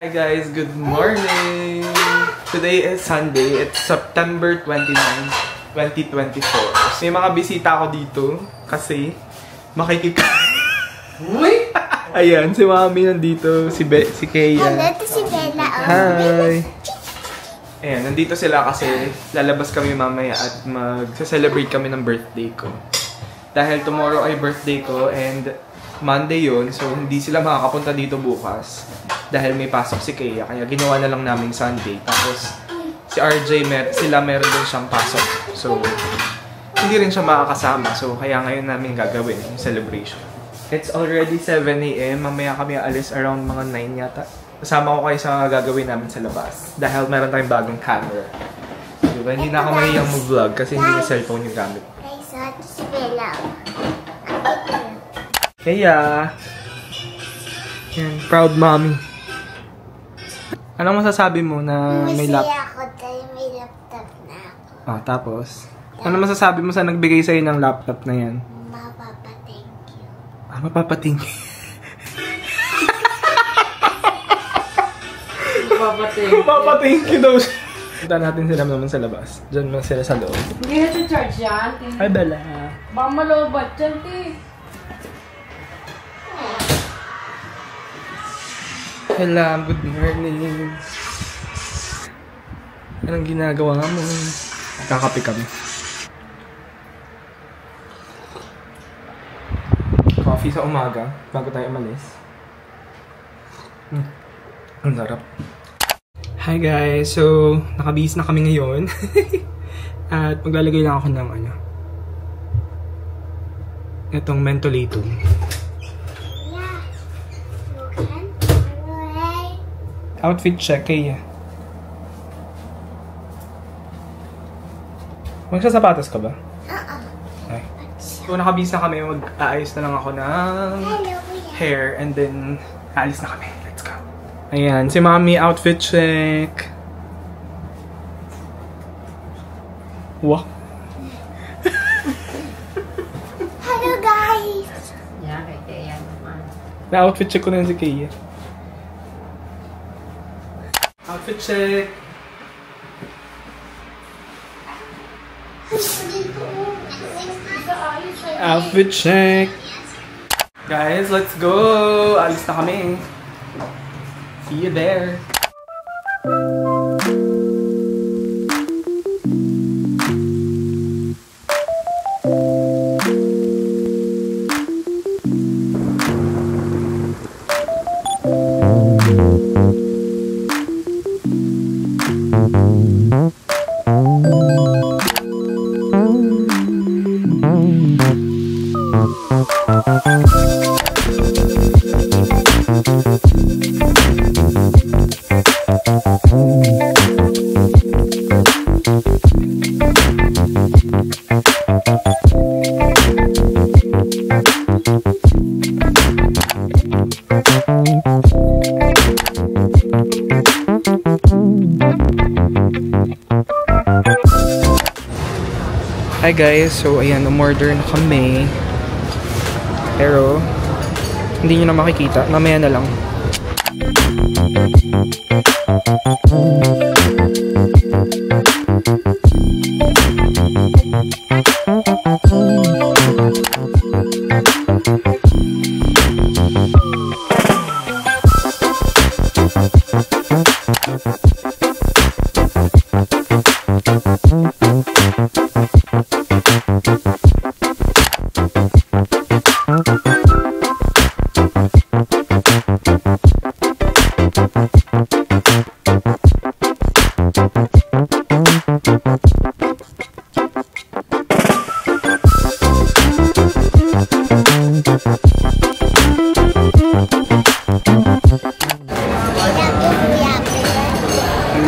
Hi guys, good morning! Today is Sunday, it's September 29, 2024. So, may mga bisita ako dito kasi Uy! Ayan, si Mami nandito, si Kea. Hello, si Bella. Hi! Ayan, nandito sila kasi lalabas kami mamaya at mag-celebrate kami ng birthday ko. Dahil tomorrow ay birthday ko and Monday yun, so hindi sila makakapunta dito bukas dahil may pasok si Kea, kaya ginawa na lang namin Sunday. Tapos si RJ, meron din siyang pasok, so hindi rin siya makakasama, so kaya ngayon namin gagawin yung celebration. It's already 7 AM, mamaya kami alis around mga 9 yata. Kasama ko kayo sa gagawin namin sa labas dahil meron tayong bagong camera. Diba? Hindi na ako mahiyang mag-vlog kasi hindi na cellphone yung gamit. Guys, si Bella. Kaya, yan, proud mommy. Anong masasabi mo na may laptop? Masaya ako dahil may laptop na ako. Ah, tapos? Ano masasabi mo sa nagbigay sa'yo ng laptop na yan? Mapapa-thank you. Ah, mapapa-thank you. Mapapa-thank you daw. Punta natin sila naman sa labas. Diyan lang sila sa loob. Hindi na charge yan. Ay, Bella. Baka malobat dyan, ti. Hello, good morning. Anong ginagawa mo? Kakape kami. Coffee sa umaga, bago tayo umalis. Ang sarap. Hi guys, so nakabihis na kami ngayon. At maglalagay lang ako ng itong mentholatum. Outfit check, Kea. Magsasapatos ka ba? Ay. So, nakabihis na kami. Mag-aayos na lang ako ng hair and then alis na kami. Let's go. Ayan, si Mami, outfit check. Wow. Hello, guys! Yan, kay Kea naman. Na-outfit check ko na si Kea. Outfit check. Outfit check. Guys, let's go. Alis na kami. See you there. Hi guys, so ayan, umorder na kami. Pero hindi nyo na makikita, mamaya na lang.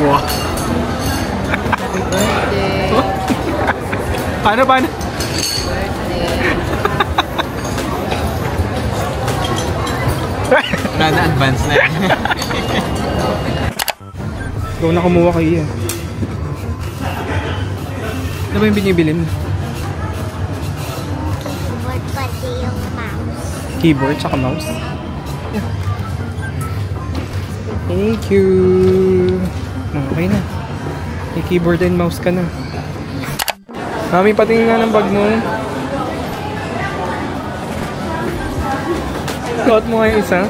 Wow. Happy birthday. Paano? Birthday. Wala na, advance na. Ikaw na kumuha kayo. Ano ba yung binibili mo? Keyboard pati yung mouse. Keyboard tsaka mouse? Thank you. Okay na. May keyboard and mouse ka na. Mami, patingin nga ng bag mo. Suot mo nga yung isa.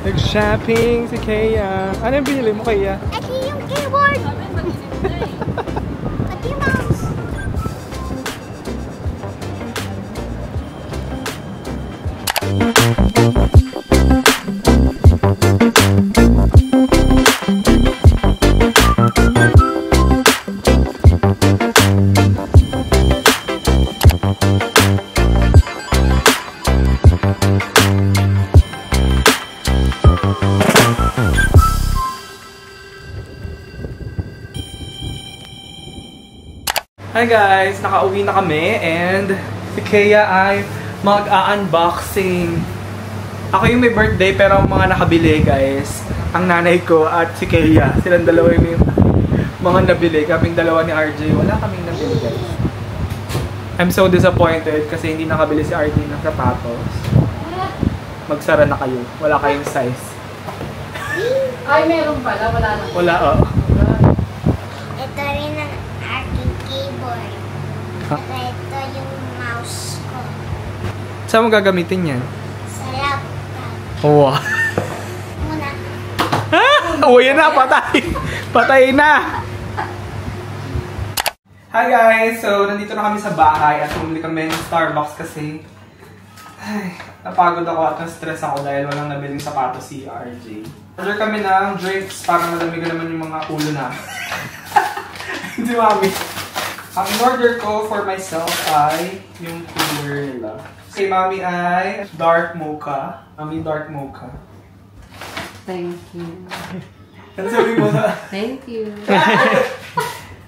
Nag-shopping si Kea. Ano yung binili mo, Kea? Ito yung keyboard. Pati mouse. Hi guys! Nakauwi na kami and si Kea ay mag-a-unboxing. Ako yung may birthday pero ang mga nakabili guys, ang nanay ko at si Kea. Silang dalawa yung mga nabili. Kaming dalawa ni RJ, wala kaming nabili guys. I'm so disappointed kasi hindi nakabili si RJ ng sapatos. Magsara na kayo. Wala kayong size. Ay, meron pala. Wala na. Wala oh. Ito rin ang aking keyboard. Ha? Ito yung mouse ko. Saan mo gagamitin yan? Sa laptop. Wow. Muna. Uy na, patay! Patay na! Hi guys! So, nandito na kami sa bahay at bumili kami ng Starbucks kasi ay, napagod ako at na-stress ako dahil walang nabiling sapatos si RJ. Order kami ng drinks para malamigan naman yung mga ulo na. Hindi mami. Ang order ko for myself ay yung cooler nila. Kay mami ay dark mocha. Mami, dark mocha. Thank you. Ano sabi mo na? Thank you.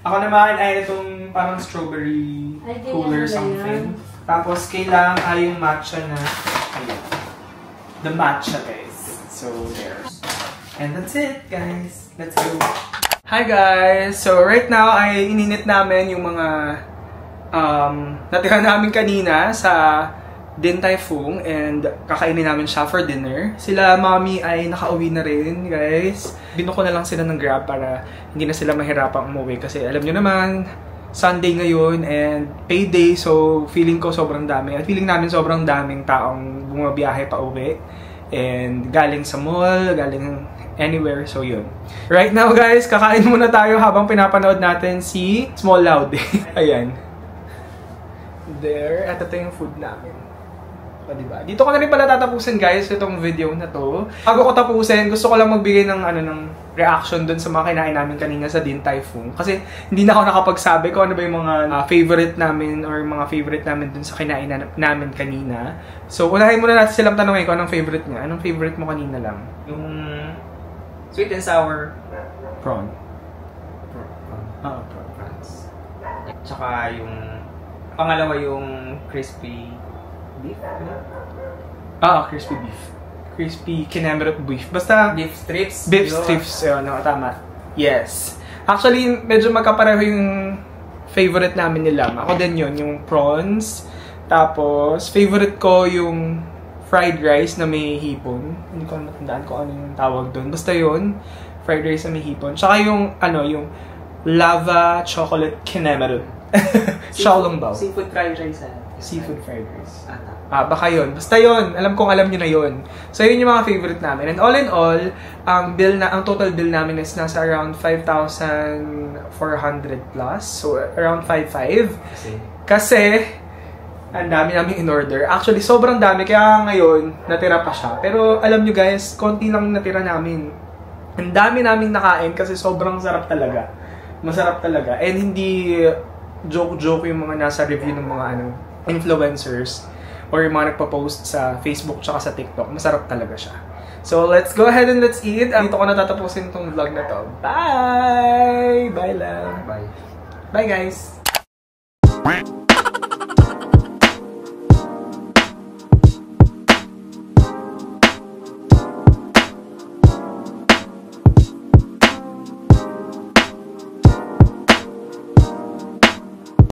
Ako naman ay itong parang strawberry Ay, ganyan cooler ba something. yan? Tapos kailang ay yung matcha na, ayan. The matcha guys. So there. And that's it guys. Let's go. Hi guys! So right now ay ininit namin yung mga natira namin kanina sa Din Tai Fung and kakainin namin siya for dinner. Sila mami ay nakauwi na rin guys. Binuko na lang sila ng Grab para hindi na sila mahirapang umuwi kasi alam nyo naman Sunday ngayon and payday, so feeling ko sobrang dami. At feeling namin sobrang daming taong bumabiyahe pa uwi. And galing sa mall, galing anywhere, so yun. Right now guys, kakain muna tayo habang pinapanood natin si Small Loud. Ayan. There, at ito yung food namin. O, diba? Dito ko na rin pala tatapusin guys itong video na to. Bago ko tapusin, gusto ko lang magbigay ng ng reaction dun sa mga kinain namin kanina sa Din Tai Fung. Kasi hindi na ako nakapagsabi kung ano ba yung mga favorite namin or mga favorite namin dun sa kinain namin kanina. So, unahin muna natin silang tanongin kung anong favorite niya. Anong favorite mo kanina lang? Yung sweet and sour Prawn. prawn. Prawns. Tsaka yung pangalawa yung crispy beef. Crispy beef. Crispy kinemerot beef. Basta Beef strips. beef Yun. strips. No, tama. Yes. Actually, medyo magkapareho yung favorite namin nila. Ako din yun, yung prawns. Tapos, favorite ko yung fried rice na may hipon. Hindi ko matandaan kung ano yung tawag doon. Basta yun, fried rice na may hipon. Tsaka yung, yung lava chocolate kinemerot. Xiaolongbao. Seafood fried rice. Seafood fried rice. Ata. Baka yun. Basta yun. Alam nyo na yun. So, yun yung mga favorite namin. And all in all, ang total bill namin is nasa around 5,400 plus. So, around 5,500. Kasi, ang dami namin in-order. Actually, sobrang dami. Kaya ngayon, natira pa siya. Pero, alam nyo guys, konti lang natira namin. Ang dami naming nakain kasi sobrang sarap talaga. Masarap talaga. And hindi joke-joke yung mga nasa review ng mga influencers or yung mga nagpa-post sa Facebook tsaka sa TikTok. Masarap talaga siya. So, let's go ahead and let's eat. Dito ko natatapusin itong vlog na to. Bye! Bye lang. Bye. Bye guys!